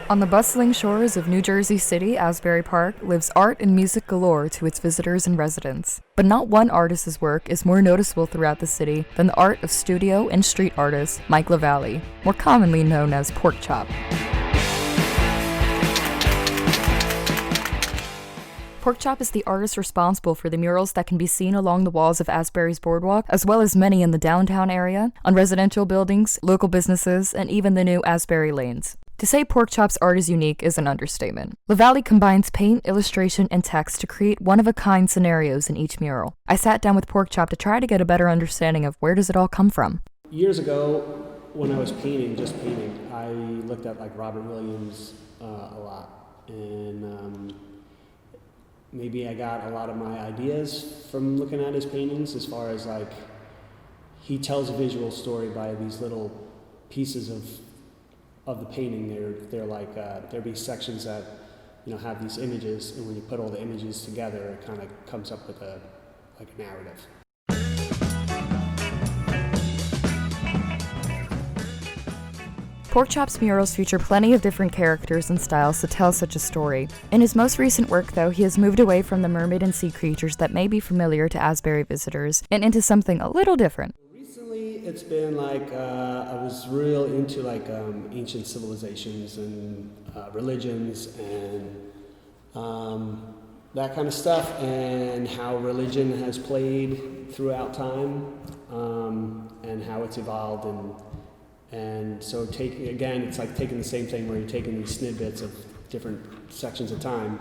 On the bustling shores of New Jersey City, Asbury Park, lives art and music galore to its visitors and residents. But not one artist's work is more noticeable throughout the city than the art of studio and street artist Mike La Vallee, more commonly known as Porkchop. Porkchop is the artist responsible for the murals that can be seen along the walls of Asbury's boardwalk, as well as many in the downtown area, on residential buildings, local businesses, and even the new Asbury lanes. To say Porkchop's art is unique is an understatement. La Vallee combines paint, illustration, and text to create one-of-a-kind scenarios in each mural. I sat down with Porkchop to try to get a better understanding of where does it all come from. Years ago, when I was just painting, I looked at like Robert Williams a lot, and maybe I got a lot of my ideas from looking at his paintings, as far as like he tells a visual story by these little pieces of the painting. They're like there'll be sections that have these images, and when you put all the images together, it kind of comes up with a narrative. Porkchop's murals feature plenty of different characters and styles to tell such a story. In his most recent work, though, he has moved away from the mermaid and sea creatures that may be familiar to Asbury visitors and into something a little different. Recently, it's been like I was real into like ancient civilizations and religions and that kind of stuff, and how religion has played throughout time, and how it's evolved, and so it's like taking the same thing where you're taking these snippets of different sections of time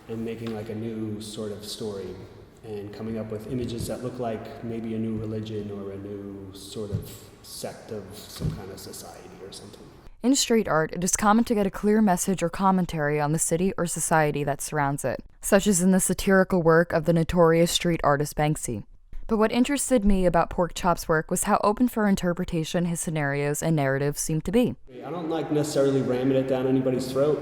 and making like a new sort of story, and coming up with images that look like maybe a new religion or a new sort of sect of some kind of society or something. In street art, it is common to get a clear message or commentary on the city or society that surrounds it, such as in the satirical work of the notorious street artist Banksy. But what interested me about Porkchop's work was how open for interpretation his scenarios and narratives seem to be. I don't like necessarily ramming it down anybody's throat.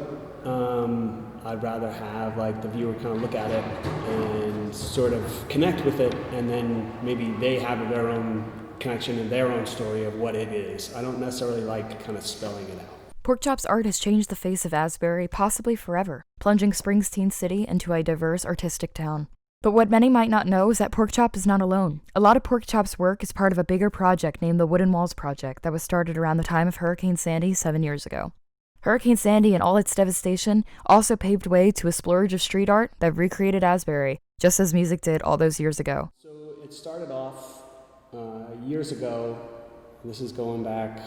I'd rather have like the viewer kind of look at it and sort of connect with it, and then maybe they have their own connection and their own story of what it is. I don't necessarily like kind of spelling it out. Porkchop's art has changed the face of Asbury possibly forever, plunging Springsteen City into a diverse artistic town. But what many might not know is that Porkchop is not alone. A lot of Porkchop's work is part of a bigger project named the Wooden Walls Project that was started around the time of Hurricane Sandy 7 years ago. Hurricane Sandy and all its devastation also paved way to a splurge of street art that recreated Asbury, just as music did all those years ago. So it started off years ago. This is going back,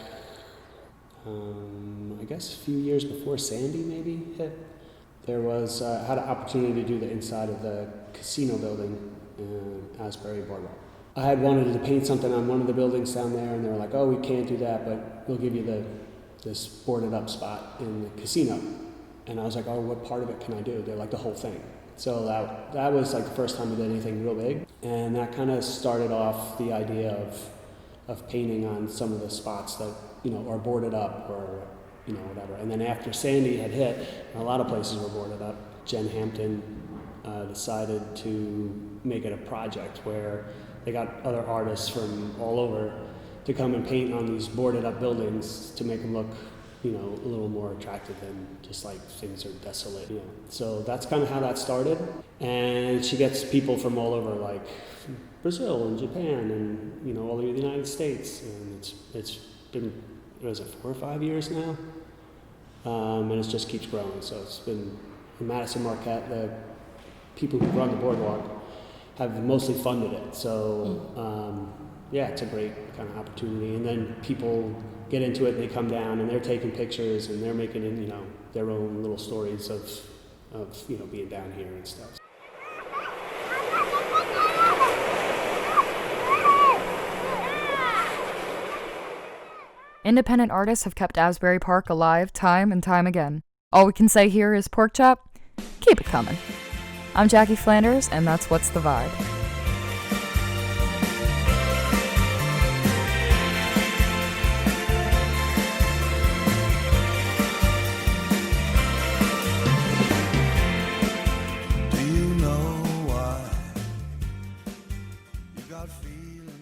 I guess a few years before Sandy maybe hit. There was, I had an opportunity to do the inside of the casino building in Asbury Boardwalk. I had wanted to paint something on one of the buildings down there, and they were like, oh, we can't do that, but we'll give you this boarded up spot in the casino. And I was like, oh, what part of it can I do? They're like, the whole thing. So that was like the first time I did anything real big. And that kind of started off the idea of painting on some of the spots that, are boarded up or whatever. And then after Sandy had hit, and a lot of places were boarded up, Jen Hampton decided to make it a project where they got other artists from all over to come and paint on these boarded up buildings to make them look, a little more attractive than just like things are desolate. So that's kind of how that started. And she gets people from all over, like Brazil and Japan and, all over the United States. And it's been, 4 or 5 years now? And it just keeps growing. So it's been in Madison Marquette, the people who run the boardwalk have mostly funded it. So it's a great kind of opportunity. And then people get into it, and they come down and they're taking pictures and they're making their own little stories of being down here and stuff. Independent artists have kept Asbury Park alive time and time again. All we can say here is Porkchop, keep it coming. I'm Jackie Flanders, and that's What's the Vibe. Do you know why you got feeling?